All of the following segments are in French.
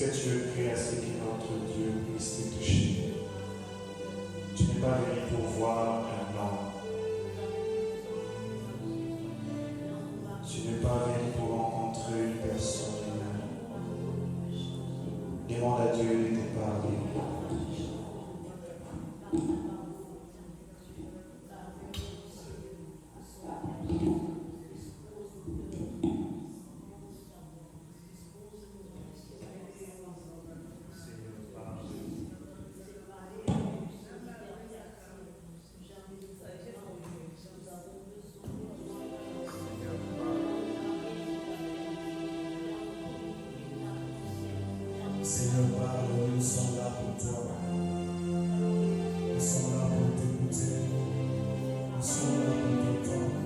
que tu veux prier à ce que notre Dieu puisse te toucher? Tu n'es pas venu pour voir un homme. Tu n'es pas venu pour rencontrer une personne humaine. Demande à Dieu de te parler. Seigneur, parle, nous sommes là pour toi. Nous sommes là pour t'écouter. Nous sommes là pour t'entendre.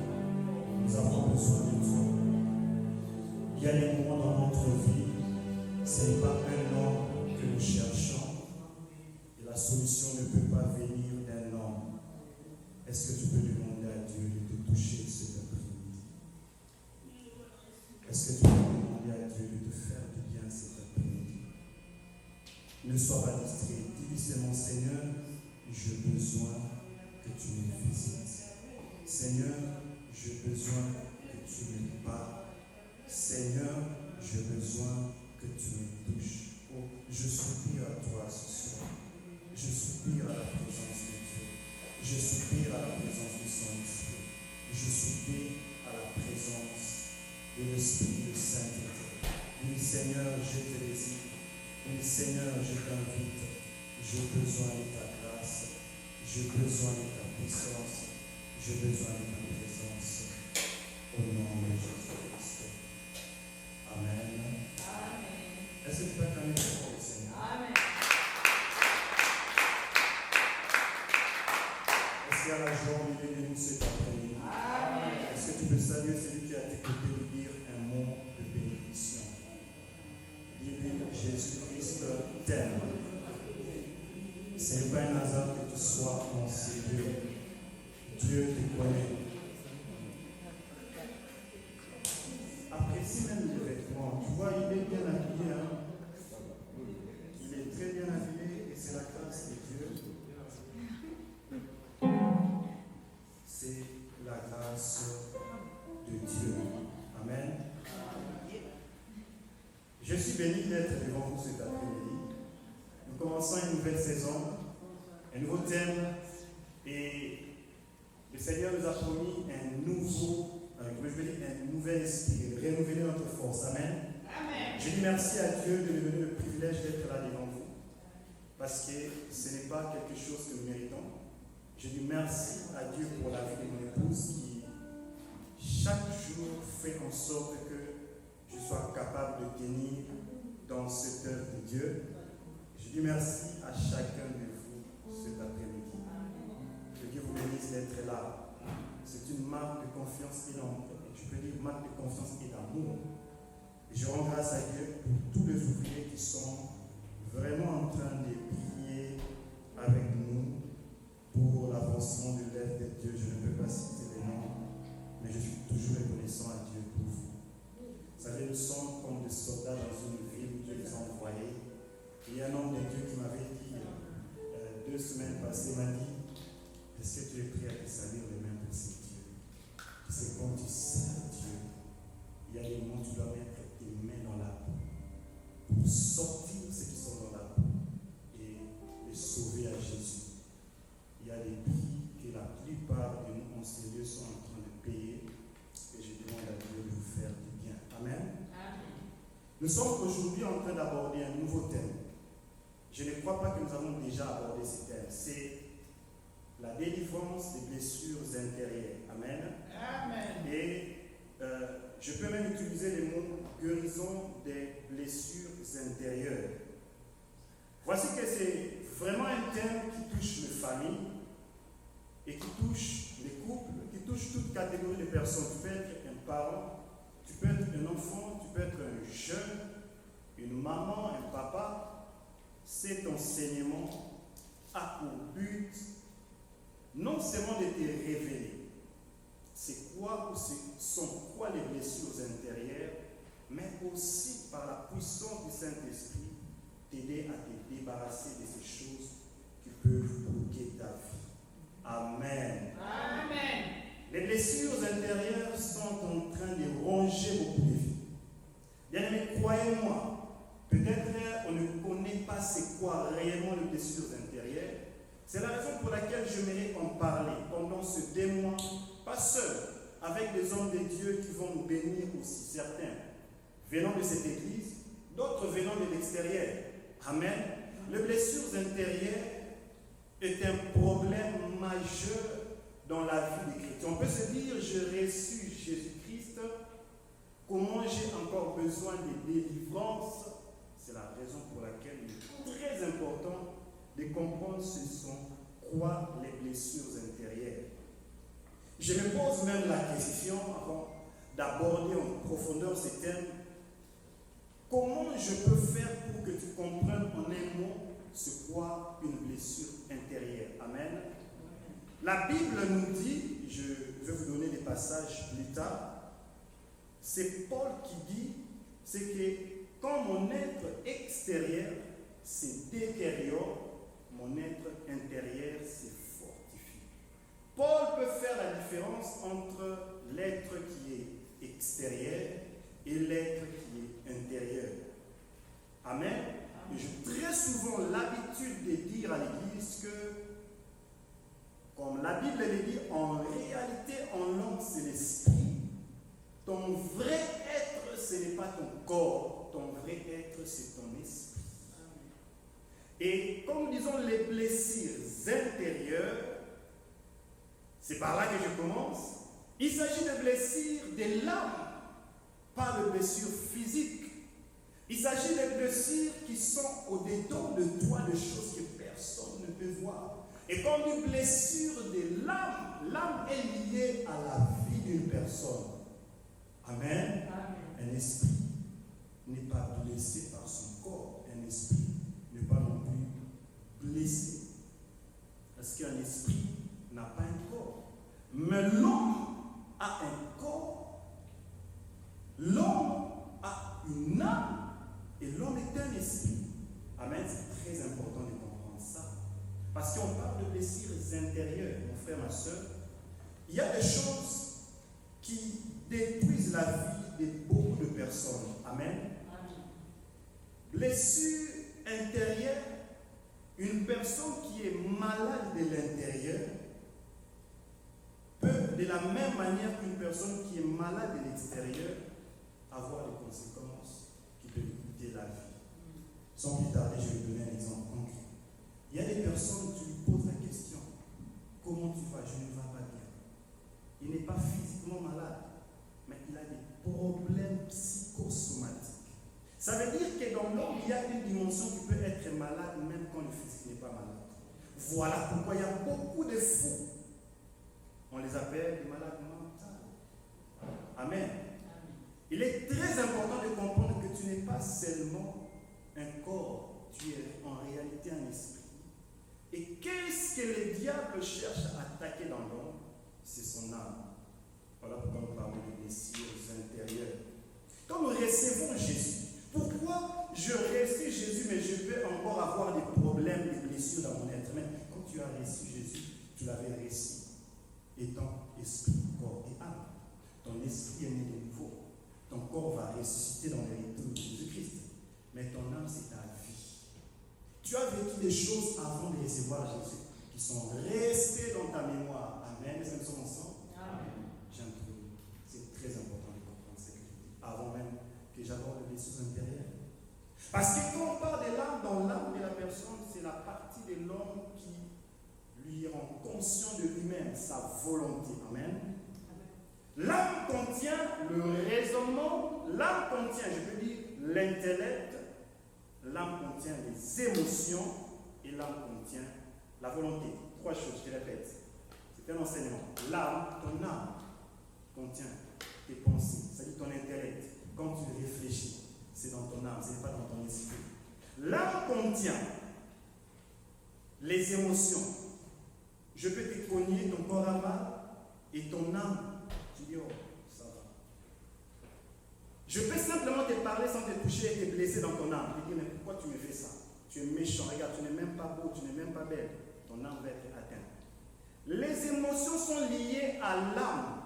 Nous avons besoin de toi. Il y a des moments dans notre vie, ce n'est pas un homme que nous cherchons. Et la solution ne peut pas venir d'un homme. Est-ce que tu peux demander à Dieu de te toucher cet après-midi? Est-ce que tu peux demander à Dieu de te faire du bien cet après-midi? Ne sois pas distrait. Dis seulement, Seigneur, j'ai besoin que tu me visites. Seigneur, j'ai besoin que tu me parles. Seigneur, j'ai besoin que tu me touches. Oh, je soupire à toi ce soir. Je soupire à la présence de Dieu. Je soupire à la présence du Saint-Esprit. Je soupire à la présence de l'Esprit de Sainteté. Oui, Seigneur, je te désire. Oui, Seigneur, je t'invite. J'ai besoin de ta grâce. J'ai besoin de ta puissance. J'ai besoin de ta présence. Au nom de Jésus-Christ. Amen. Amen. Est-ce que tu peux acclamer le Seigneur? Amen. Est-ce qu'il y a la joie au milieu de nous cet après-midi? Amen. Est-ce que tu peux saluer celui qui a t'écouté de dire un mot de bénédiction? Dis-lui, Jésus-Christ t'aime. Ce n'est pas un hasard que tu sois dans ces lieux. Dieu te connaît. Apprécie même les vêtements. Tu vois, il est bien habillé. Hein? Il est très bien habillé et c'est la grâce de Dieu. C'est la grâce de Dieu. Amen. Je suis béni d'être devant vous cet après-midi. Nous commençons une nouvelle saison, un nouveau thème, et le Seigneur nous a promis un nouvel esprit, de renouveler notre force. Amen. Amen. Je dis merci à Dieu de nous donner le privilège d'être là devant vous, parce que ce n'est pas quelque chose que nous méritons. Je dis merci à Dieu pour la vie de mon épouse qui, chaque jour, fait en sorte que je sois capable de tenir dans cette œuvre de Dieu. Je dis merci à chacun de vous cet après-midi. Que Dieu vous bénisse d'être là. C'est une marque de confiance énorme. Et je peux dire marque de confiance et d'amour. Et je rends grâce à Dieu pour tous les ouvriers qui sont vraiment en train de prier avec nous pour l'avancement de l'œuvre de Dieu. Je ne peux pas citer les noms, mais je suis toujours reconnaissant à Dieu pour vous. Vous savez, nous sommes comme des soldats dans une ville où Dieu les a envoyés. Il y a un homme de Dieu qui m'avait dit 2 semaines passées, m'a dit, est-ce que tu es prêt à te salir les mains de ces dieux? C'est quand tu sers Dieu, il y a des moments où tu dois mettre tes mains dans la boue pour sortir ceux qui sont dans la boue et les sauver à Jésus. Il y a des prix que la plupart de nous en sérieux sont en train de payer et je demande à Dieu de vous faire du bien. Amen. Amen. Nous sommes aujourd'hui en train d'aborder un nouveau thème. Je ne crois pas que nous avons déjà abordé ce thème. C'est la délivrance des blessures intérieures. Amen. Amen. Et je peux même utiliser les mots guérison des blessures intérieures. Voici que c'est vraiment un thème qui touche les familles et qui touche les couples, qui touche toute catégorie de personnes. Tu peux être un parent, tu peux être un enfant, tu peux être un jeune, une maman, un papa. Cet enseignement a pour but non seulement de te révéler c'est quoi ou ce sont quoi les blessures intérieures, mais aussi par la puissance du Saint-Esprit blessures intérieures sont en train de ronger beaucoup de vies. Bien-aimés, croyez-moi, peut-être on ne connaît pas c'est quoi réellement les blessures intérieures. C'est la raison pour laquelle j'aimerais en parler pendant ce 2 mois, pas seul, avec des hommes de Dieu qui vont nous bénir aussi, certains venant de cette église, d'autres venant de l'extérieur. Amen. Les blessures intérieures est un problème majeur dans la vie des chrétiens. On peut se dire, j'ai reçu Jésus-Christ, comment j'ai encore besoin de délivrance? C'est la raison pour laquelle il est très important de comprendre ce sont quoi les blessures intérieures. Je me pose même la question, avant d'aborder en profondeur ce thème, comment je peux faire pour que tu comprennes en un mot c'est quoi une blessure intérieure? Amen. La Bible nous dit, je vais vous donner des passages plus tard, c'est Paul qui dit, c'est que quand mon être extérieur se détériore, mon être intérieur se fortifie. Paul peut faire la différence entre l'être qui est extérieur et l'être qui est intérieur. Amen. Et j'ai très souvent l'habitude de dire à l'église que, comme la Bible le dit, en réalité, en l'homme, c'est l'esprit. Ton vrai être, ce n'est pas ton corps. Ton vrai être, c'est ton esprit. Et comme nous disons les blessures intérieures, c'est par là que je commence. Il s'agit de blessures de l'âme, pas de blessures physiques. Il s'agit de blessures qui sont au-dedans de toi, de choses que personne ne peut voir. Et comme une blessure de l'âme, l'âme est liée à la vie d'une personne. Amen. Amen. Un esprit n'est pas blessé par son corps. Un esprit n'est pas non plus blessé. Parce qu'un esprit n'a pas un corps. Mais l'homme a un corps. L'homme a une âme. Et l'homme est un esprit. Amen. C'est très important de comprendre ça. Parce qu'on parle de blessures intérieures, mon frère, ma soeur. Il y a des choses qui détruisent la vie de beaucoup de personnes. Amen. Blessure intérieure, une personne qui est malade de l'intérieur peut, de la même manière qu'une personne qui est malade de l'extérieur, avoir des conséquences qui peuvent coûter la vie. Sans plus tarder, je vais donner un exemple concret. Il y a des personnes, tu lui poses la question, comment tu vas? Je ne vais pas bien. Il n'est pas physiquement malade, mais il a des problèmes psychosomatiques. Ça veut dire que dans l'homme, il y a une dimension qui peut être malade même quand le physique n'est pas malade. Voilà pourquoi il y a beaucoup de fous. On les appelle des malades mentaux. Amen. Il est très important de comprendre que tu n'es pas seulement un corps, tu es en réalité un esprit. Et qu'est-ce que le diable cherche à attaquer dans l'homme? C'est son âme. Voilà pourquoi nous parlons de blessures intérieures. Quand nous recevons Jésus, pourquoi je reçois Jésus, mais je peux encore avoir des problèmes, des blessures dans mon être? Mais quand tu as reçu Jésus, tu l'avais reçu étant esprit, corps et âme. Ton esprit est né de nouveau. Ton corps va ressusciter dans les retours de Jésus-Christ. Mais ton âme, c'est ta vie. Tu as vécu des choses avant de recevoir Jésus qui sont restées dans ta mémoire. Amen. Est-ce que nous sommes ensemble? Amen. J'introduis. C'est très important de comprendre ce que je dis avant même que j'aborde les blessures intérieures. Parce que quand on parle de l'âme, dans l'âme de la personne, c'est la partie de l'homme qui lui rend conscient de lui-même, sa volonté. Amen. L'âme contient le raisonnement, l'âme contient, je peux dire, l'intellect, l'âme contient les émotions et l'âme contient la volonté. 3 choses, je répète. C'est un enseignement. L'âme, ton âme, contient tes pensées, c'est-à-dire ton intellect. Quand tu réfléchis, c'est dans ton âme, ce n'est pas dans ton esprit. L'âme contient les émotions. Je peux te cogner, ton corps a mal, et ton âme, tu dis, oh, ça va. Je peux simplement te parler sans te toucher et te blesser dans ton âme. Tu dis, mais pourquoi tu me fais ça? Tu es méchant, regarde, tu n'es même pas beau, tu n'es même pas belle. Ton âme va être atteinte. Les émotions sont liées à l'âme.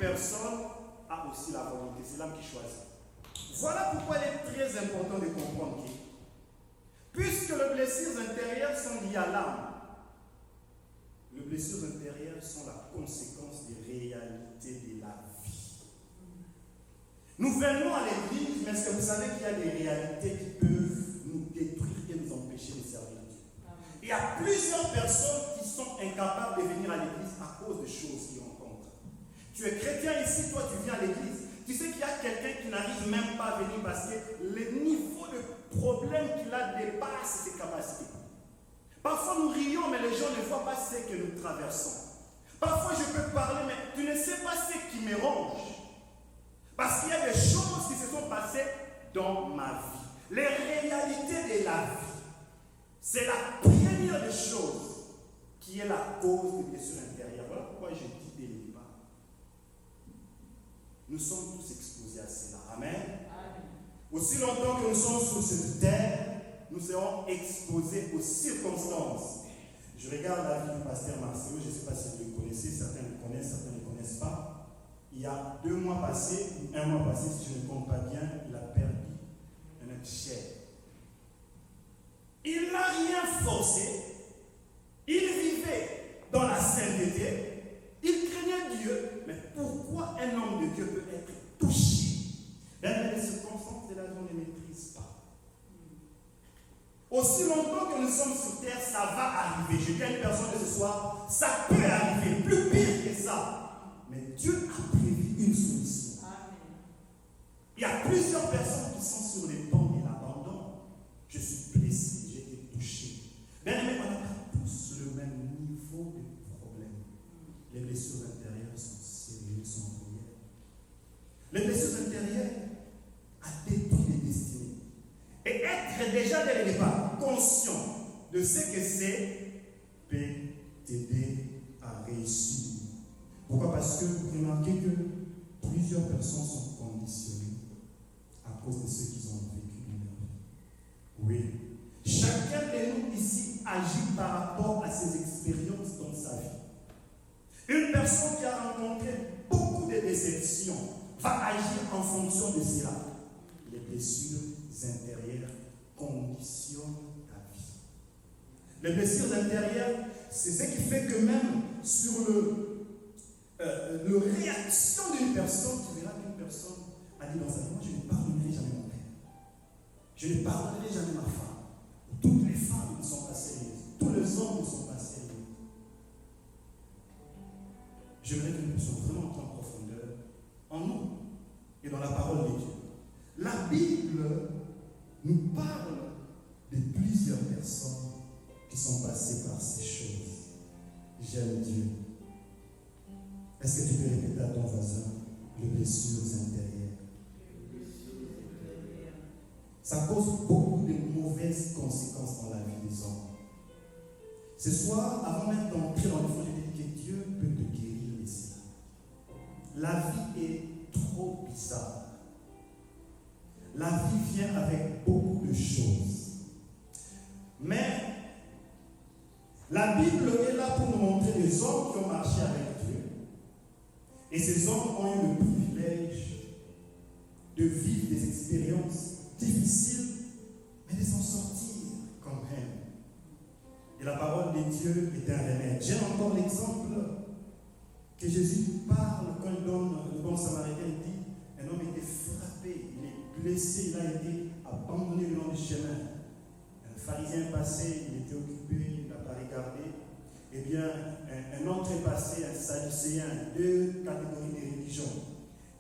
personne a aussi la volonté. C'est l'âme qui choisit. Voilà pourquoi il est très important de comprendre que, puisque les blessures intérieures sont liées à l'âme, les blessures intérieures sont la conséquence des réalités de la vie. Nous venons à l'église, mais est-ce que vous savez qu'il y a des réalités qui peuvent nous détruire et nous empêcher de servir Dieu? Il y a plusieurs personnes qui sont incapables de venir à l'église à cause des choses qu'ils rencontrent. Tu es chrétien ici, toi tu viens à l'église. Tu sais qu'il y a quelqu'un qui n'arrive même pas à venir parce que le niveau de problème qu'il a dépasse ses capacités. Parfois nous rions, mais les gens ne voient pas ce que nous traversons. Parfois je peux parler, mais tu ne sais pas ce qui me ronge. Parce qu'il y a des choses qui se sont passées dans ma vie. Les réalités de la vie. C'est la première des choses qui est la cause des blessures intérieures. Voilà pourquoi je dis dès le départ. Nous sommes tous exposés à cela. Amen. Amen. Aussi longtemps que nous sommes sur cette terre, nous serons exposés aux circonstances. Je regarde la vie du pasteur Marcelo, je ne sais pas si vous le connaissez, certains le connaissent, certains ne le connaissent pas. Il y a 2 mois passés, ou 1 mois passé, si je ne compte pas bien, il a perdu un chair. Il n'a rien forcé, il vivait dans la sainteté, il craignait Dieu, mais pourquoi un homme de Dieu peut être touché? Même les circonstances de la vie, on ne maîtrise pas. Aussi longtemps que nous sommes sur terre, ça va arriver. Je dis à une personne de ce soir, ça peut arriver, plus pire que ça. Mais Dieu a prévu une solution. Amen. Il y a plusieurs personnes qui sont sur les bancs de l'abandon. Je suis blessé, j'ai été touché. Bien aimé, on n'a pas tous le même niveau de problème. Les blessures intérieures sont sérieuses, sont réelles. Les blessures intérieures ont détruit les destinées. Et être déjà dès le départ conscient de ce que c'est peut t'aider à réussir. Pourquoi? Parce que vous remarquez que plusieurs personnes sont conditionnées à cause de ce qu'ils ont vécu dans leur vie. Oui. Chacun de nous ici agit par rapport à ses expériences dans sa vie. Une personne qui a rencontré beaucoup de déceptions va agir en fonction de cela. Les blessures intérieures conditionnent ta vie. Les blessures intérieures, c'est ce qui fait que même sur le réaction d'une personne, tu verras qu'une personne a dit dans sa vie, moi je ne pardonnerai jamais mon père. Je ne pardonnerai jamais ma femme. Toutes les femmes ne sont pas sérieuses. Tous les hommes ne sont pas sérieux. J'aimerais que nous puissions vraiment entrer en profondeur en nous et dans la parole de Dieu. La Bible nous parle de plusieurs personnes qui sont passées par ces choses. J'aime Dieu. Est-ce que tu peux répéter à ton voisin les blessures intérieures? Ça cause beaucoup de mauvaises conséquences dans la vie des hommes. Ce soir, avant même d'entrer dans le fond, je dis que Dieu peut te guérir de cela. La vie est trop bizarre. La vie vient avec beaucoup de choses. Mais la Bible est là pour nous montrer des hommes qui ont marché avec Dieu. Et ces hommes ont eu le privilège de vivre des expériences difficiles, mais de s'en sortir quand même. Et la parole de Dieu est un remède. J'ai encore l'exemple que Jésus parle quand il donne le bon samaritain. Il dit, un homme était frappé, il est blessé, il a été abandonné le long du chemin. Un pharisien passé, il était occupé, il n'a pas regardé. Eh bien, un autre est passé, un sadducéen, 2 catégories de religions.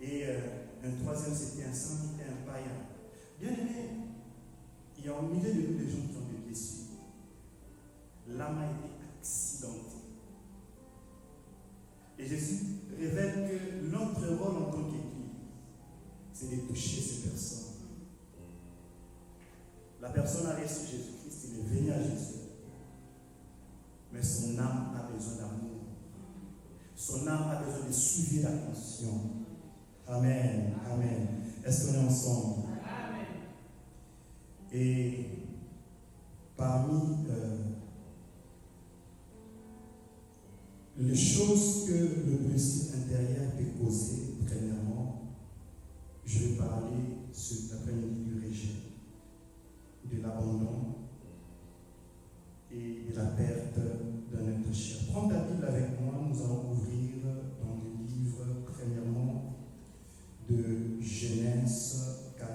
Et un troisième, c'était un samaritain, un païen. Bien aimé, il y a au milieu de nous des gens qui ont des blessures. L'âme a été accidentée. Et Jésus révèle que notre rôle en tant qu'Église, c'est de toucher ces personnes. La personne a reçu Jésus-Christ, il est venu à Jésus. Mais son âme a besoin d'amour. Son âme a besoin de suivre la conscience. Amen. Amen. Est-ce qu'on est ensemble? Amen. Et parmi Les choses que le blessure intérieur peut causer, premièrement, je vais parler cet après-midi du rejet, de l'abandon et de la perte d'un être cher. Prends ta Bible avec moi, nous allons ouvrir dans le livre, premièrement, de Genèse 4,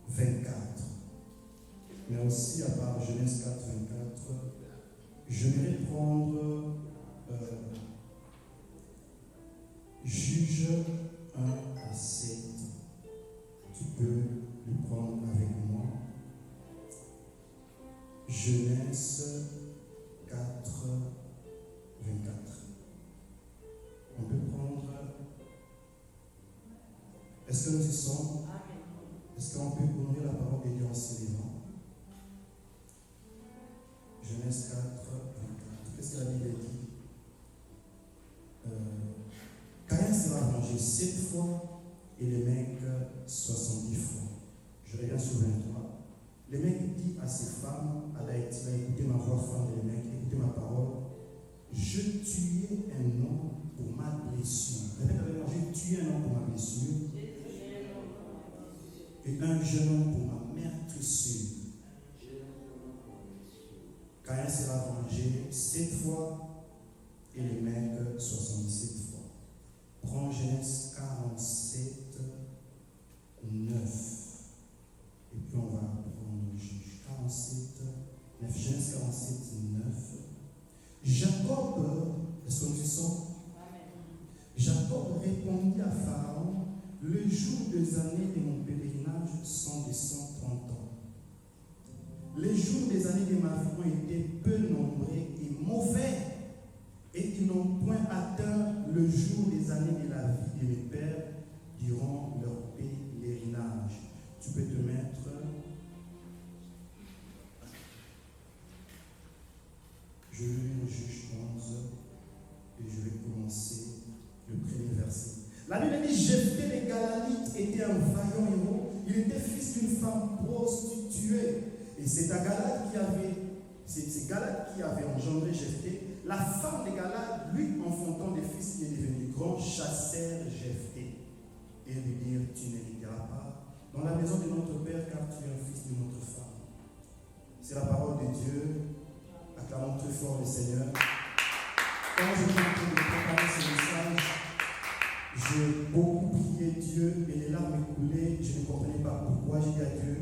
24. Mais aussi, à part Genèse 4, 24, j'aimerais prendre Juge 1 à 7. Tu peux le prendre avec moi. Genèse 4, 24. On peut prendre. Est-ce que nous y sommes? Est-ce qu'on peut ouvrir la parole de Dieu en s'élevant? Genèse 4, 24. Qu'est-ce que la Bible dit? Caïn sera vengé 7 fois et les mecs 70 fois. Je reviens sur 23. Le mec dit à ses femmes, à Daïti, écoutez ma voix, femme de les mecs, écoutez ma parole. Je tuais un homme pour ma blessure. Répète avec moi, j'ai tué un homme pour ma blessure. Et un jeune homme pour ma meurtrissure. Caïn sera vengé 7 fois et les mecs 77 fois. Prends Genèse 47, 9. Et puis on va prendre le juge 47, 9. Genèse 47, 9. Jacob, est-ce que nous y sommes? Jacob répondit à Pharaon, le jour des années de mon pèlerinage sont de 130 ans. Les jours des années de ma vie ont été peu nombreux et mauvais, et ils n'ont point atteint le jour des années de la vie de mes pères durant leur pèlerinage. Tu peux te mettre. Je vais lire Juge 11 et je vais commencer le premier verset. La Bible dit, Jephthé le Galadite était un vaillant héros. Il était fils d'une femme prostituée. Et c'est Galad qui avait engendré Jephthé. La femme de Galad, lui enfantant des fils, il est devenu grand chasseur Jephthé. Et lui dire, tu n'hériteras pas dans la maison de notre père, car tu es un fils de notre femme. C'est la parole de Dieu. Acclamons très fort le Seigneur. Quand je suis en train de préparer ce message, j'ai beaucoup prié Dieu et les larmes coulaient. Je ne comprenais pas pourquoi. J'ai dit à Dieu,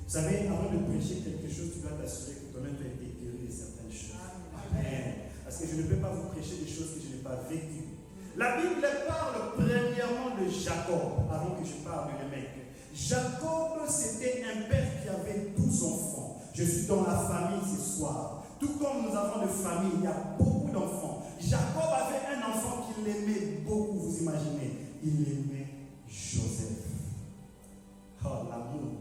vous savez, avant de prêcher quelque chose, tu dois t'assurer que toi-même tu as été guéri de certaines choses. Amen. Parce que je ne peux pas vous prêcher des choses que je n'ai pas vécues. La Bible parle premièrement de Jacob, avant que je parle de les mecs. Jacob, c'était un père qui avait 12 enfants. Je suis dans la famille ce soir. Tout comme nous avons de famille, il y a beaucoup d'enfants. Jacob avait un enfant qu'il aimait beaucoup, vous imaginez. Il aimait Joseph. Oh, l'amour.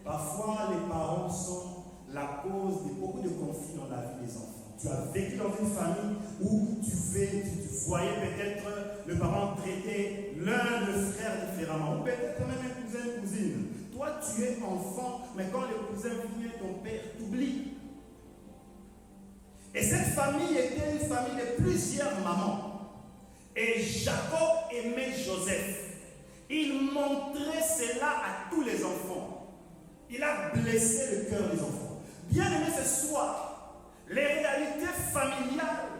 Parfois, les parents sont la cause de beaucoup de conflits dans la vie des enfants. Tu as vécu dans une famille où tu voyais peut-être le parent traiter l'un le frère différemment, ou peut-être même un cousin, une cousine. Toi, tu es enfant, mais quand le cousin vient, ton père t'oublie. Et cette famille était une famille de plusieurs mamans. Et Jacob aimait Joseph. Il montrait cela à tous les enfants. Il a blessé le cœur des enfants. Bien aimé ce soir, les réalités familiales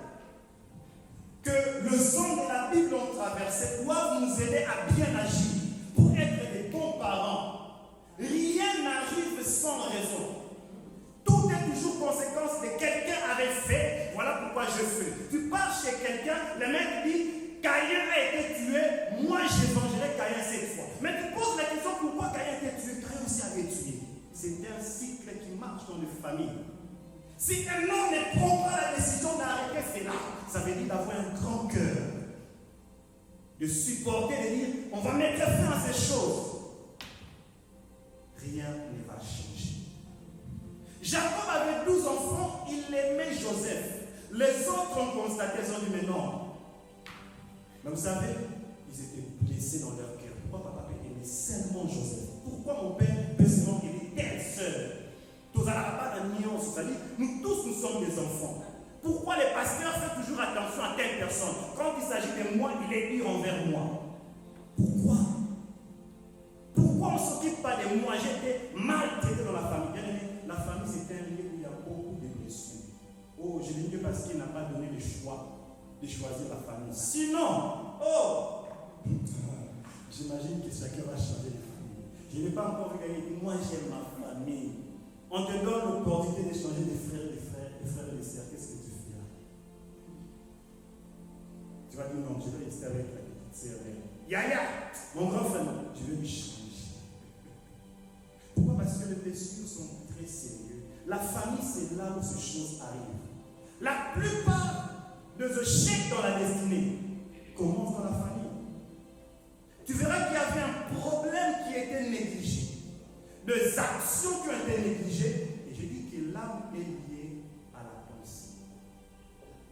que le son de la Bible ont traversées doivent nous aider à bien agir pour être des bons parents. Rien n'arrive sans raison. Tout est toujours conséquence de quelqu'un avait fait, voilà pourquoi je fais. Tu pars chez quelqu'un, le mec dit, Caïn a été tué, moi j'évangerai Caïn 7 fois. Mais tu poses la question, pourquoi Caïn a été tué? Caïn aussi avait tué. C'est un cycle qui marche dans les familles. Si un homme ne prend pas la décision d'arrêter cela, ça veut dire d'avoir un grand cœur, de supporter, de dire, on va mettre fin à ces choses. Rien ne va changer. Jacob avait 12 enfants, il aimait Joseph. Les autres ont constaté, ils ont dit, mais non. Mais vous savez, ils étaient blessés dans leur cœur. Pourquoi papa peut aimer seulement Joseph? Pourquoi mon père peut seulement aimer telle sœur? Tous à la pas de nuance, c'est-à-dire, nous tous nous sommes des enfants. pasteur fait toujours attention à telle personne. Quand il s'agit de moi, il est dur envers moi. Pourquoi? Pourquoi on ne s'occupe pas de moi? J'étais maltraité dans la famille. Bien aimé, la famille, c'est un lieu où il y a beaucoup de blessures. Oh, je dis que parce qu'il n'a pas donné le choix de choisir la famille. Sinon, j'imagine que chacun va changer de famille. Je n'ai pas encore regardé. Moi, j'aime ma famille. On te donne l'opportunité de changer de frères et de sœurs. Qu'est-ce que tu fais là? Tu vas dire non, je vais rester avec la petite sœur. Yaya, mon grand frère, je vais lui changer. Pourquoi? Parce que les blessures sont très sérieuses. La famille, c'est là où ces choses arrivent. La plupart des échecs dans la destinée commencent dans la famille. Tu verras qu'il y avait un problème qui était négligé. Des actions qui ont été négligées. Et je dis que l'âme est liée à la pensée.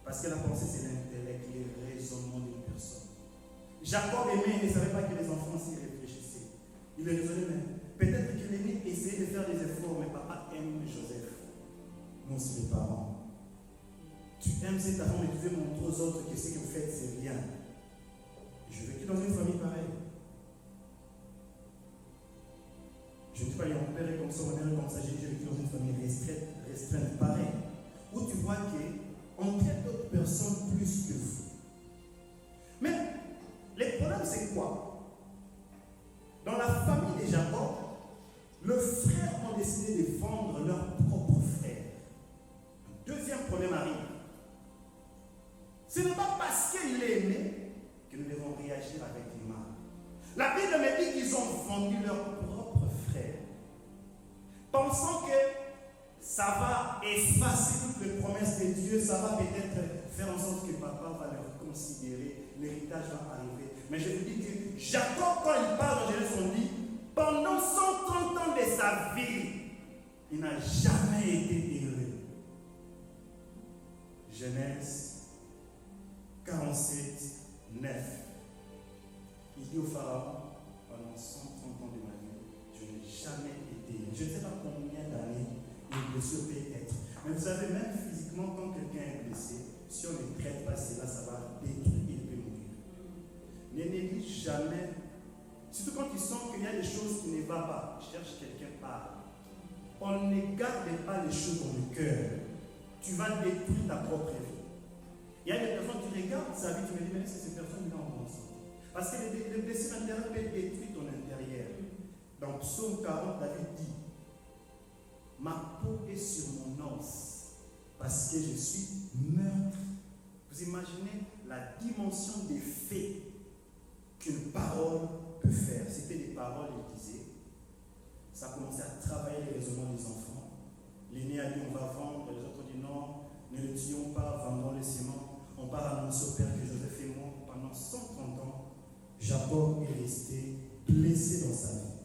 Parce que la pensée, c'est l'intellect, les raisonnements d'une personne. Jacob aimait, il ne savait pas que les enfants s'y réfléchissaient. Il les raisonnait même. Peut-être que l'aîné essayait de faire des efforts, mais papa aime Joseph. Nous, c'est les parents. Tu aimes cet enfant, mais tu veux montrer aux autres que ce que vous faites, c'est bien. Je vécu dans une famille pareille. Je ne dis pas, mon père est comme ça, mon mère est comme ça. J'ai vécu dans une famille restreinte pareille. Où tu vois qu'on traite d'autres personnes plus que vous. Mais le problème, c'est quoi? Dans la famille de Jacob, les frères ont décidé de vendre leur propre frère. Un deuxième problème arrive. Ce n'est pas parce qu'il est aimé que nous devons réagir avec le mal. La Bible me dit qu'ils ont vendu leur propre frère, pensant que ça va effacer toutes les promesses de Dieu, ça va peut-être faire en sorte que papa va leur considérer, l'héritage va arriver. Mais je vous dis que Jacob, quand il parle dans Genèse, on dit, pendant 130 ans de sa vie, il n'a jamais été heureux. Genèse 47, 9. Il dit au Pharaon, pendant 130 ans de ma vie, je n'ai jamais été heureux. Je ne sais pas combien d'années une blessure peut être. Mais vous savez, même physiquement, quand quelqu'un est blessé, si on ne traite pas cela, ça va détruire, il peut mourir. Ne néglige jamais, surtout quand tu sens qu'il y a des choses qui ne vont pas, cherche quelqu'un par. On ne garde pas les choses dans le cœur. Tu vas détruire ta propre vie. Il y a des personnes qui regardent sa vie, tu me dis, mais est-ce que ces personnes sont en bonne santé? Parce que les blessures intérieures peuvent détruire ton intérieur. Dans Psaume 40, David dit, ma peau est sur mon os, parce que je suis meurtri. Vous imaginez la dimension des faits qu'une parole peut faire. C'était des paroles, il disait. Ça a commencé à travailler les raisonnements des enfants. L'aîné a dit, on va vendre, les autres ont dit non, ne le tuons pas, vendons les ciments. On part annoncer au père que Joseph est mort. Pendant 130 ans, Jacob est resté blessé dans sa vie.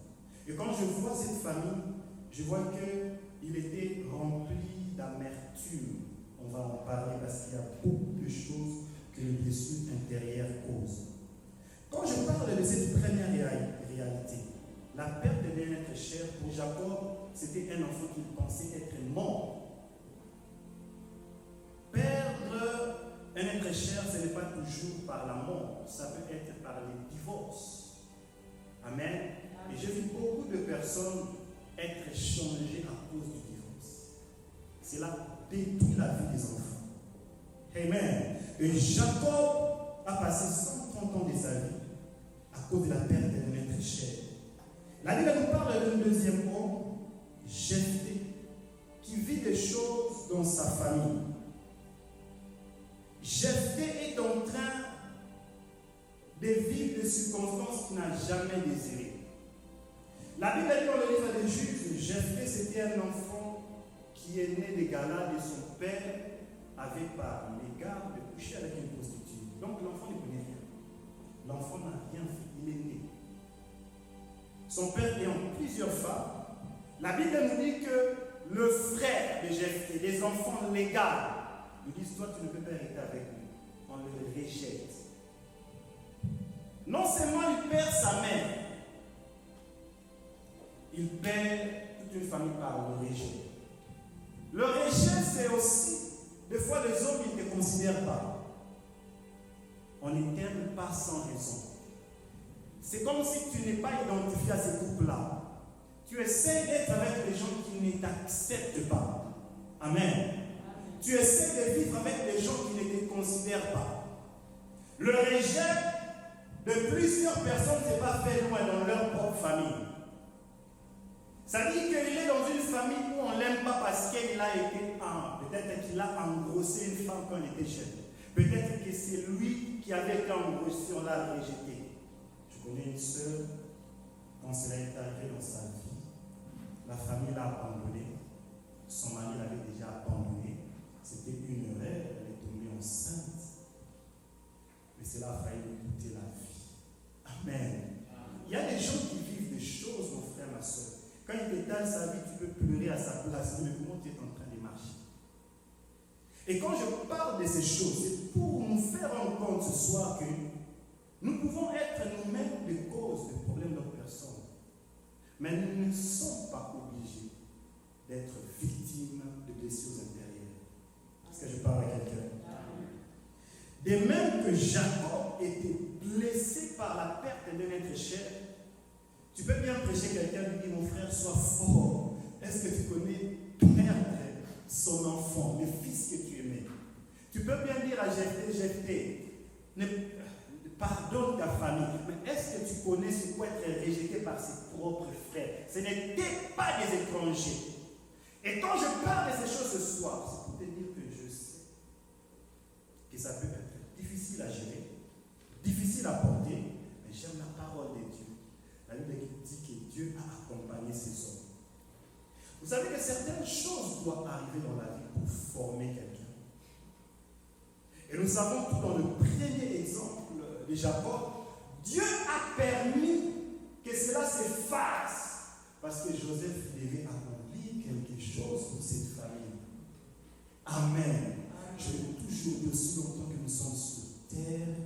Et quand je vois cette famille, je vois qu'il était rempli d'amertume. On va en parler parce qu'il y a beaucoup de choses que les blessures intérieures causent. Quand je parle de cette première réalité, la perte d'un être cher, pour Jacob, c'était un enfant qu'il pensait être mort. Perdre un être cher, ce n'est pas toujours par la mort, ça peut être par les divorces. Amen. Et j'ai vu beaucoup de personnes être changées à cause du divorce. Cela détruit la vie des enfants. Amen. Et Jacob a passé 130 ans de sa vie à cause de la perte d'un être cher. La Bible nous parle d'un deuxième homme, Jephthé, qui vit des choses dans sa famille. Jephthé est en train de vivre des circonstances qu'il n'a jamais désirées. La Bible dit dans le livre des Juges, Jephthé c'était un enfant qui est né de Galade et son père avait par l'égard de coucher avec une prostituée. Donc l'enfant ne connaît rien. L'enfant n'a rien fait, il est né. Son père ayant plusieurs femmes, la Bible nous dit que le frère de Jephthé, les enfants légaux, nous disent, toi tu ne peux pas hériter avec nous. On le rejette. Non seulement il perd sa mère, il perd toute une famille par le rejet. Le rejet, c'est aussi, des fois les hommes, ils te considère pas. On ne t'aime pas sans raison. C'est comme si tu n'es pas identifié à ces groupes-là. Tu essaies d'être avec les gens qui ne t'acceptent pas. Amen. Tu essaies de vivre avec des gens qui ne te considèrent pas. Le rejet de plusieurs personnes ne s'est pas fait loin dans leur propre famille. Ça dit qu'il est dans une famille où on ne l'aime pas parce qu'il a été peut-être qu'il a engrossé une femme quand il était jeune. Peut-être que c'est lui qui avait été engrossé, on l'a rejeté. Je connais une sœur, quand cela est arrivé dans sa vie, la famille l'a abandonné, son mari l'avait déjà abandonné. C'était une erreur, elle est tombée enceinte. Mais cela a failli lui coûter la vie. Amen. Il y a des gens qui vivent des choses, mon frère, ma soeur. Quand il t'étale sa vie, tu peux pleurer à sa place. Mais comment tu es en train de marcher? Et quand je parle de ces choses, c'est pour nous faire rendre compte ce soir que nous pouvons être nous-mêmes les causes des problèmes d'autres personnes. Mais nous ne sommes pas obligés d'être victimes de blessures intérieures. Est-ce que je parle à quelqu'un? De même que Jacob était blessé par la perte d'un être cher, tu peux bien prêcher quelqu'un et lui dire, mon frère, sois fort. Est-ce que tu connais perdre son enfant, le fils que tu aimais? Tu peux bien dire à Jephthé, pardonne ta famille. Mais est-ce que tu connais ce qu'est être rejeté par ses propres frères? Ce n'étaient pas des étrangers. Et quand je parle de ces choses ce soir, c'est pour te dire que je sais que ça peut être difficile à gérer, difficile à porter, mais j'aime la parole de Dieu. La Bible dit que Dieu a accompagné ses hommes. Vous savez que certaines choses doivent arriver dans la vie pour former quelqu'un. Et nous savons tout dans le premier exemple de Jacob, Dieu a permis que cela s'efface parce que Joseph devait accomplir quelque chose pour cette famille. Amen. Je l'ai toujours dit, aussi longtemps que nous sommes sur terre,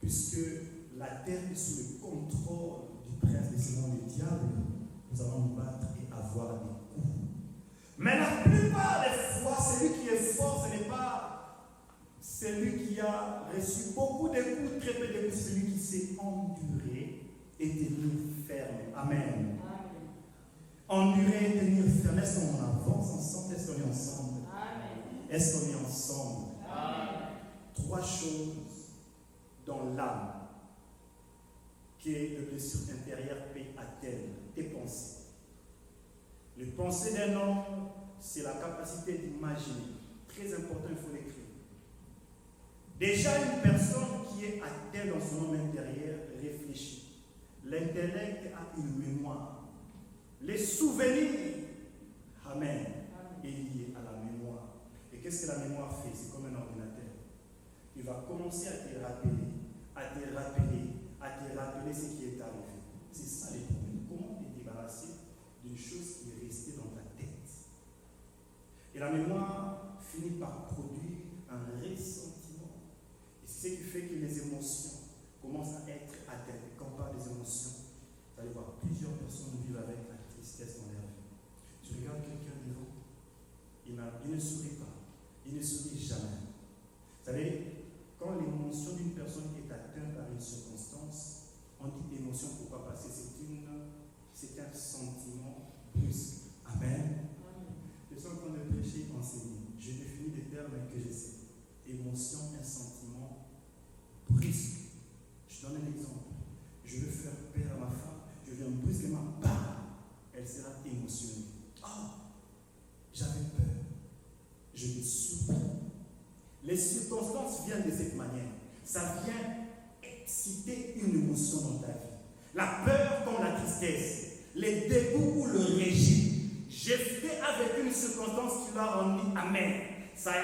puisque la terre est sous le contrôle du prince de ce monde, le diable, nous allons nous battre et avoir des coups. Mais la plupart des fois, celui qui est fort, ce n'est pas celui qui a reçu beaucoup de coups, très peu de coups, c'est celui qui s'est enduré et tenir ferme. Amen. Endurer et tenir ferme. Est-ce qu'on avance ensemble? Est-ce qu'on est ensemble? Amen. Est-ce qu'on est ensemble? Amen. 3 choses dans l'âme que les blessures intérieures peut atteindre. Tes pensées. Les pensées d'un homme, c'est la capacité d'imaginer. Très important, il faut l'écrire. Déjà, une personne qui est atteinte dans son homme intérieur réfléchit. L'intellect a une mémoire. Les souvenirs, amen, est lié à la mémoire. Et qu'est-ce que la mémoire fait? C'est comme un ordinateur. Il va commencer à te rappeler ce qui est arrivé. C'est ça les problèmes. Comment te débarrasser d'une chose qui est restée dans ta tête? Et la mémoire finit par produire un ressentiment. Et c'est ce qui fait que les émotions commencent à être atteintes. Et quand on parle des émotions, vous allez voir, plusieurs personnes vivent avec la tristesse dans leur vie. Tu regardes quelqu'un devant, il ne sourit pas, il ne sourit jamais. Vous savez, quand l'émotion d'une personne est atteinte par une circonstance, on dit émotion, pourquoi? Parce que c'est un sentiment brusque. Amen. Je suis en train de prêcher, enseigner. Je définis des termes que je sais. Émotion, un sentiment brusque. Je donne un exemple. Je veux faire peur à ma femme, je viens brusquement, bam, elle sera émotionnée. Ah, j'avais peur. Je me surprends. Les circonstances viennent de cette manière. Ça vient exciter une émotion dans ta vie. La peur comme la tristesse, les dégoûts ou le rejet. Jephthé avec une circonstance qui l'a rendu amer. Ça a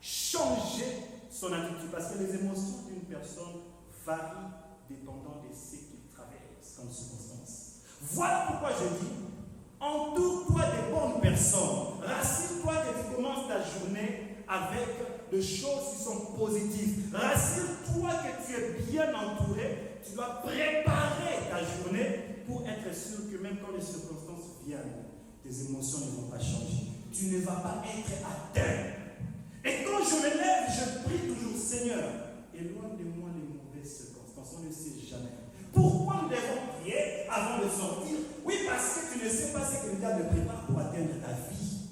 changé son attitude parce que les émotions d'une personne varient dépendant de ce qu'il traverse comme circonstance. Voilà pourquoi je dis, entoure-toi des bonnes personnes. Rassure-toi que tu commences ta journée avec des choses qui sont positives. Rassure-toi que tu es bien entouré. Tu dois préparer ta journée pour être sûr que même quand les circonstances viennent, tes émotions ne vont pas changer. Tu ne vas pas être atteint je me lève, je prie toujours, Seigneur, éloigne de moi les mauvaises circonstances. On ne sait jamais. Pourquoi nous devons prier avant de sortir? Oui, parce que tu ne sais pas ce que le diable prépare pour atteindre ta vie.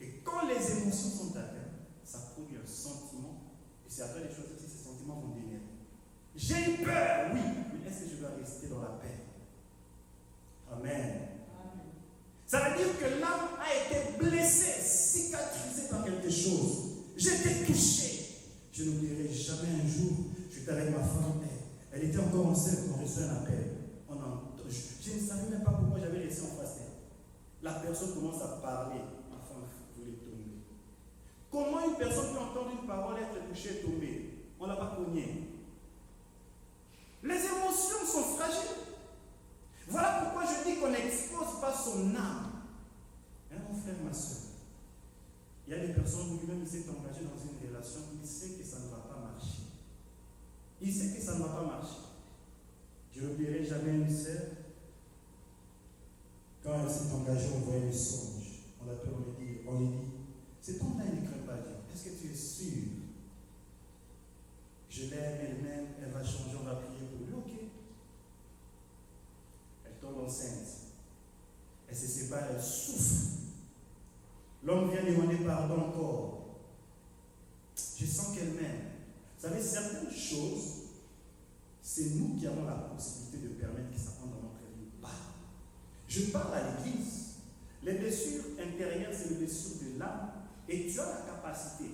Et quand les émotions sont atteintes, ça produit un sentiment, et c'est à toi de choisir si ces sentiments vont démarrer. J'ai eu peur, oui, mais est-ce que je dois rester dans la paix? Amen. Ça veut dire que l'âme a été blessée, cicatrisée par quelque chose. J'étais touché. Je n'oublierai jamais un jour, j'étais avec ma femme, elle était encore enceinte, on reçoit un appel. Je ne savais même pas pourquoi j'avais laissé en face d'elle. La personne commence à parler, ma femme voulait tomber. Comment une personne peut entendre une parole, être touchée, tomber? On ne l'a pas cogné. Les émotions sont fragiles. Voilà pourquoi je dis qu'on n'expose pas son âme. Hein, mon frère, ma soeur, il y a des personnes où lui-même il s'est engagé dans une relation, il sait que ça ne va pas marcher. Il sait que ça ne va pas marcher. Je n'oublierai jamais une sœur, quand elle s'est engagée, on voyait le songe. On l'appelle, on lui dit, cet homme-là, il ne craint pas Dieu. Est-ce que tu es sûr? Je l'aime, elle m'aime, elle va changer, on va prier pour lui. Ok. Elle tombe enceinte. Elle se sépare, elle souffre. L'homme vient demander pardon encore. Je sens qu'elle m'aime. Vous savez, certaines choses, c'est nous qui avons la possibilité de permettre que ça entre dans notre vie ou pas. Je parle à l'église. Les blessures intérieures, c'est les blessures de l'âme. Et tu as la capacité,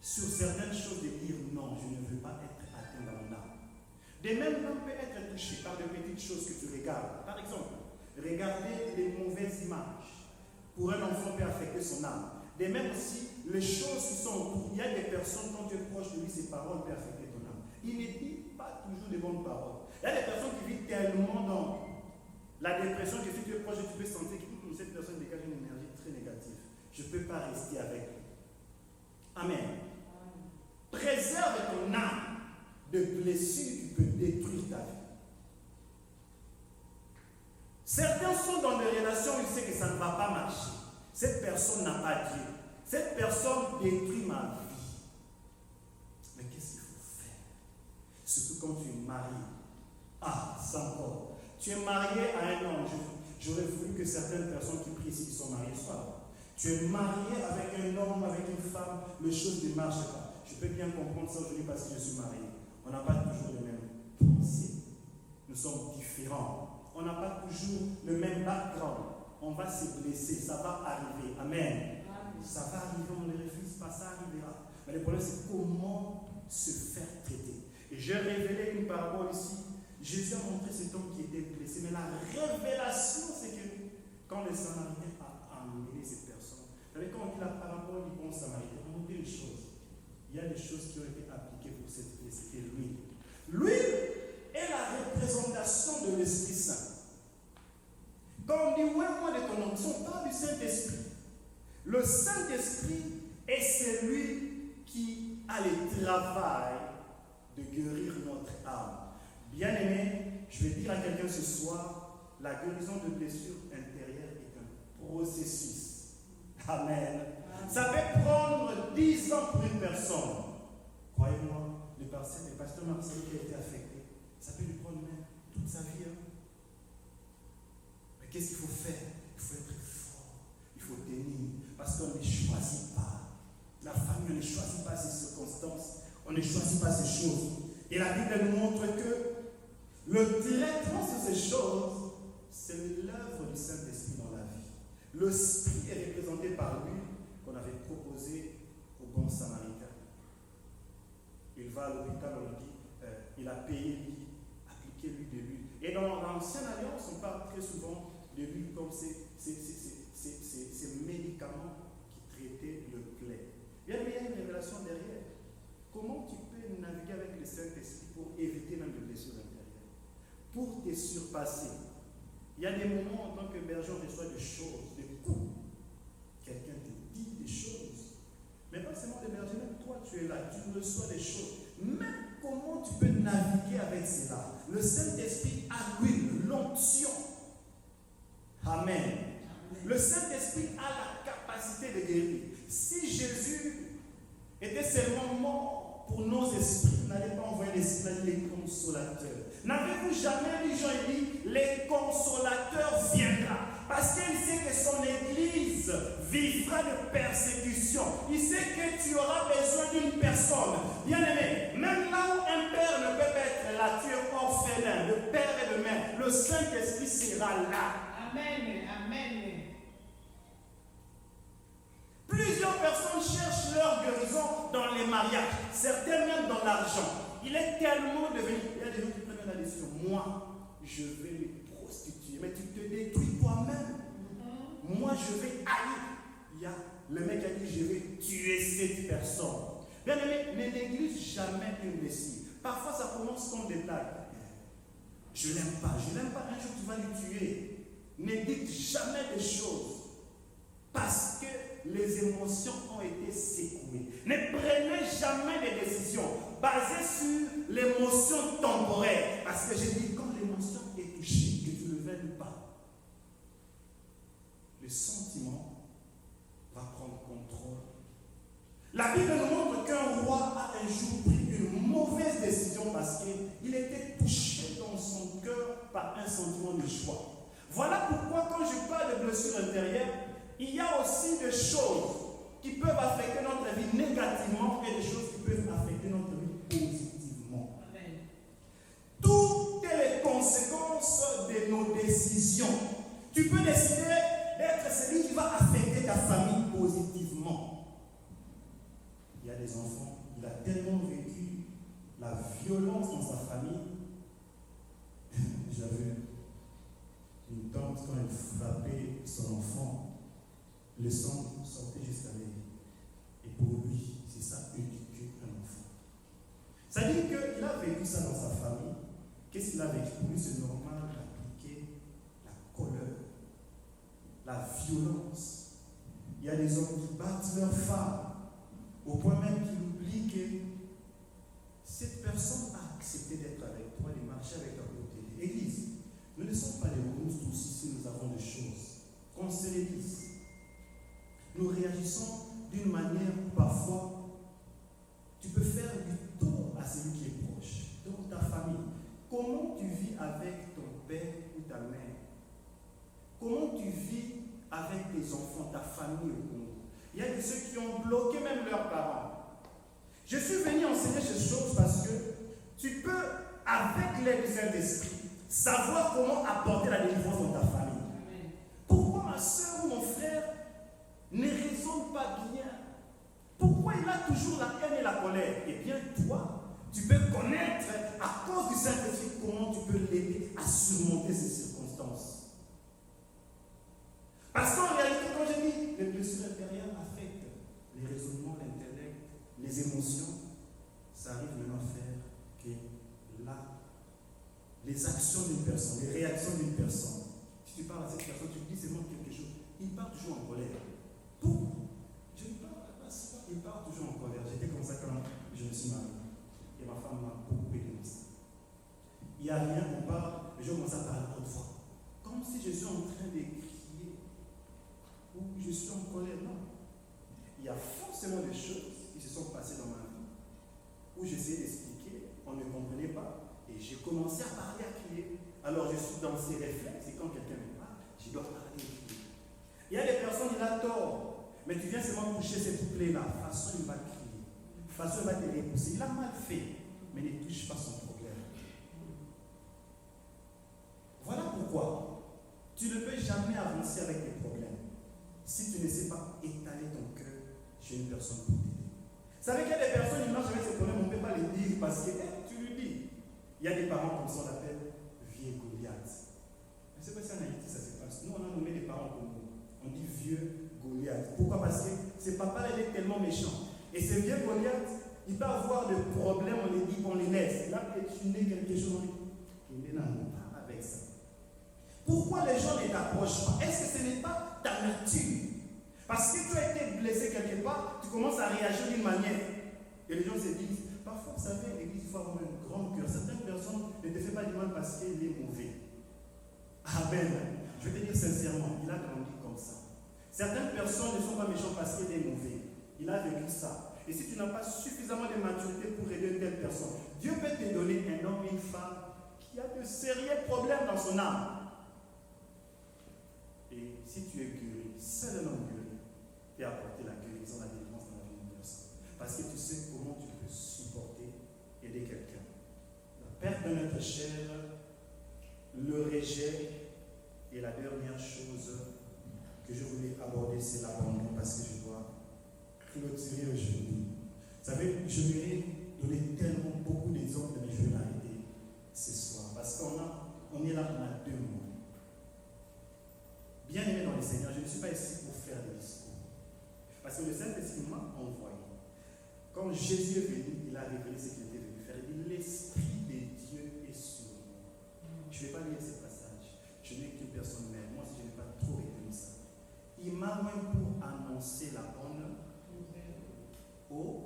sur certaines choses, de dire non, je ne veux pas être atteint dans mon âme. De même, l'âme peut être touché par de petites choses que tu regardes. Par exemple, regarder les mauvaises images. Pour un enfant, peut affecter son âme. De même aussi, les choses qui sont autour. Il y a des personnes, quand tu es proche de lui, ces paroles peuvent affecter ton âme. Il ne dit pas toujours de bonnes paroles. Il y a des personnes qui vivent tellement dans la dépression que si tu es proche, tu peux sentir que cette personne dégage une énergie très négative. Je ne peux pas rester avec lui. Amen. Préserve ton âme de blessures qui peuvent détruire ta vie. Certains sont dans des relations où ils savent que ça ne va pas marcher. Cette personne n'a pas Dieu. Cette personne détruit ma vie. Mais qu'est-ce qu'il faut faire? Surtout quand tu es marié. Ah, ça encore. Tu es marié à un homme. J'aurais voulu que certaines personnes qui prient ici, qui sont mariées, soient là. Tu es marié avec un homme, avec une femme, les choses ne marchent pas. Je peux bien comprendre ça aujourd'hui parce que je suis marié. On n'a pas toujours les mêmes pensées. Nous sommes différents. On n'a pas toujours le même background. On va se blesser, ça va arriver. Amen. Amen. Ça va arriver, on ne refuse pas, ça arrivera. Mais le problème, c'est comment se faire traiter. Et j'ai révélé une parabole ici. Jésus a montré cet homme qui était blessé. Mais la révélation, c'est que quand le Samaritain a emmené cette personne, vous savez, quand on dit la parabole du bon Samaritain, on dit une chose. Il y a des choses qui ont été appliquées pour cette blessure. Et l'huile est la représentation de l'Esprit Saint. Quand on dit, ouais, moi de ton onction, on parle du Saint-Esprit. Le Saint-Esprit est celui qui a le travail de guérir notre âme. Bien-aimé, je vais dire à quelqu'un ce soir, la guérison de blessures intérieures est un processus. Amen. Ça peut prendre 10 ans pour une personne. Croyez-moi, le pasteur Marcel qui a été affecté, ça peut lui prendre même toute sa vie. Mais qu'est-ce qu'il faut faire? Il faut être fort, il faut tenir, parce qu'on ne choisit pas. La famille, on ne choisit pas ces circonstances, on ne choisit pas ces choses. Et la Bible nous montre que le traitement de ces choses, c'est l'œuvre du Saint-Esprit dans la vie. L'Esprit est représenté par lui qu'on avait proposé au bon Samaritain. Il va à l'hôpital, on lui dit, il a payé lui, appliqué lui de l'huile. Et dans l'Ancienne Alliance, on parle très souvent de l'huile comme ces médicaments qui traitaient le plaie. Bien, mais il y a une révélation derrière. Comment tu peux naviguer avec le Saint-Esprit pour éviter même les blessures intérieures, pour te surpasser? Il y a des moments en tant que berger, on reçoit des choses, des coups. Quelqu'un te dit des choses. Mais pas seulement des bergers, même toi tu es là, tu reçois des choses. Mais comment tu peux naviguer avec cela? Le Saint-Esprit a l'huile, l'onction. Amen. Le Saint-Esprit a la capacité et de guérir. Si Jésus était seulement mort pour nos esprits, il n'allait pas envoyer les consolateurs. N'avez-vous jamais lu Jean et dit, les consolateurs viendra? Parce qu'il sait que son église vivra de persécution. Il sait que tu auras besoin d'une personne. Bien aimé, même là où un père ne peut pas être là, tu es orphelin, de père et de mère. Le Saint-Esprit sera là. Amen. Amen. Plusieurs personnes cherchent leur guérison dans les mariages, certains même dans l'argent. Il est tellement devenu. Il y a des gens qui prennent la décision. Moi, je vais me prostituer. Mais tu te détruis toi-même. Moi, je vais haïr. Le mec a dit, je vais tuer cette personne. Bien aimé, ne néglige jamais une blessure. Parfois, ça commence comme détail. Je ne l'aime pas. Je ne l'aime pas. Un jour, tu vas le tuer. Ne dites jamais des choses. Parce que les émotions ont été secouées. Ne prenez jamais des décisions basées sur l'émotion temporaire. Parce que j'ai dit, quand l'émotion est touchée, que tu ne le veuilles pas, le sentiment va prendre contrôle. La Bible nous montre qu'un roi a un jour pris une mauvaise décision parce qu'il était touché dans son cœur par un sentiment de joie. Voilà pourquoi quand je parle de blessures intérieures, il y a aussi des choses qui peuvent affecter notre vie négativement et des choses qui peuvent affecter notre vie positivement. Amen. Toutes les conséquences de nos décisions. Tu peux décider d'être celui qui va affecter ta famille positivement. Il y a des enfants, il a tellement vécu la violence dans sa famille. J'avais une tante, quand elle frappait son enfant, le sang sortait jusqu'à l'œil. Et pour lui, c'est ça, éduquer un enfant. Ça dit qu'il a vécu ça dans sa famille. Qu'est-ce qu'il a vécu? Pour lui, c'est normal d'appliquer la colère, la violence. Il y a des hommes qui battent leurs femmes, au point même qu'ils oublient que cette personne a accepté d'être avec toi, de marcher avec toi à côté. Église, nous ne sommes pas des monstres aussi si nous avons des choses. Qu'on se les dise. Nous réagissons d'une manière où parfois tu peux faire du tort à celui qui est proche, dans ta famille. Comment tu vis avec ton père ou ta mère? Comment tu vis avec tes enfants, ta famille au Congo? Il y a de ceux qui ont bloqué même leurs parents. Je suis venu enseigner ces choses parce que tu peux, avec l'aide du Saint-Esprit, savoir comment apporter la délivrance dans ta famille. Amen. Pourquoi ma soeur ou mon frère ne raisonne pas bien? Pourquoi il a toujours la haine et la colère? Eh bien, toi, tu peux connaître, à cause du Saint-Esprit, comment tu peux l'aider à surmonter ces circonstances. Parce qu'en réalité, quand je dis les blessures intérieures affectent les raisonnements, l'intellect, les émotions, ça arrive maintenant à faire que là, les actions d'une personne, les réactions d'une personne, si tu parles à cette personne, tu lui dis seulement quelque chose, il part toujours en colère. Pourquoi? Je ne parle pas ça, il part toujours en colère. J'étais comme ça quand je me suis marié. Et ma femme m'a beaucoup aidé dans ça. Il n'y a rien, on parle, mais je commence à parler autre fois. Comme si je suis en train de crier ou je suis en colère. Non. Il y a forcément des choses qui se sont passées dans ma vie où j'essayais d'expliquer, on ne comprenait pas, et j'ai commencé à parler, à crier. Alors je suis dans ces réflexes, et quand quelqu'un me parle, je dois parler et crier. Il y a des personnes, il a tort. Mais tu viens seulement toucher cette plaie-là. De toute façon, il va crier. De toute façon, il va te repousser. Il a mal fait. Mais ne touche pas son problème. Voilà pourquoi tu ne peux jamais avancer avec tes problèmes si tu ne sais pas étaler ton cœur chez une personne pour t'aider. Vous savez qu'il y a des personnes qui marchent avec ces problèmes, on ne peut pas les dire parce que tu lui dis. Il y a des parents comme ça, on l'appelle vieux Goliath. Je ne sais pas si en Haïti ça se passe. Nous, on a nommé des parents comme nous. On dit vieux Goliath. Pourquoi? Parce que ce papa-là, il est tellement méchant. Et ce vieux Goliath, il peut avoir des problèmes, on les dit, on les laisse. Là, tu nais quelque chose, il est là, on parle avec ça. Pourquoi les gens ne t'approchent pas? Est-ce que ce n'est pas ta nature? Parce que tu as été blessé quelque part, tu commences à réagir d'une manière. Et les gens se disent, parfois, vous savez, l'église, il faut avoir un grand cœur. Certaines personnes ne te font pas du mal parce qu'il est mauvais. Amen. Je vais te dire sincèrement, il a grandi comme ça. Certaines personnes ne sont pas méchantes parce Il a vécu ça. Et si tu n'as pas suffisamment de maturité pour aider une telle personne, Dieu peut te donner un homme et une femme qui a de sérieux problèmes dans son âme. Et si tu es guéri, seul un homme guéri peut apporter la guérison, la délivrance dans la vie d'une personne. Parce que tu sais comment tu peux supporter, aider quelqu'un. La perte de notre chair, le rejet, et la dernière chose que je voulais aborder, c'est l'abandon, parce que je dois clôturer aujourd'hui. Vous savez, je voulais donner tellement beaucoup d'exemples, mais je vais m'arrêter ce soir. Parce qu'on est là, on a 2 mots. Bien aimé dans le Seigneur, je ne suis pas ici pour faire des discours. Parce que le Saint-Esprit m'a envoyé. Quand Jésus est venu, il a révélé ce qu'il était venu faire. Il dit, l'Esprit de Dieu est sur moi. Je ne vais pas lire ce passage. Je n'ai qu'une personne même. Moi, si je n'ai pas trop retenu ça. Il m'a même pour annoncer la bonne au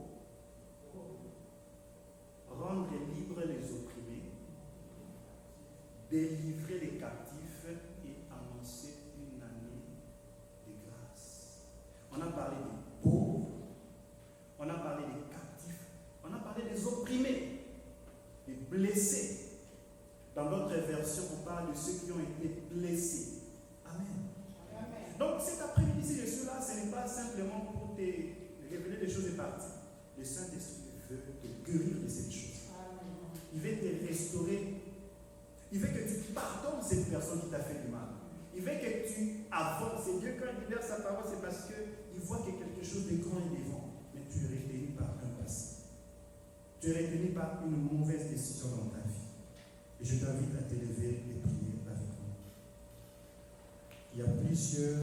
rendre libres les opprimés, délivrer les captifs et annoncer une année de grâce. On a parlé des pauvres, on a parlé des captifs, on a parlé des opprimés, des blessés. Dans notre version, on parle de ceux qui ont été blessés. Amen. Amen. Donc cet après-midi, si je suis là, ce n'est pas simplement pour te révéler des choses parties. Le Saint-Esprit veut te guérir de cette chose. Il veut te restaurer. Il veut que tu pardonnes cette personne qui t'a fait du mal. Il veut que tu avances. Et Dieu, quand il libère sa parole, c'est parce qu'il voit qu'il y a quelque chose de grand et devant. Mais tu es retenu par un passé. Tu es retenu par une mauvaise décision dans ta vie. Et je t'invite à t'élever et prier avec moi. Il y a plusieurs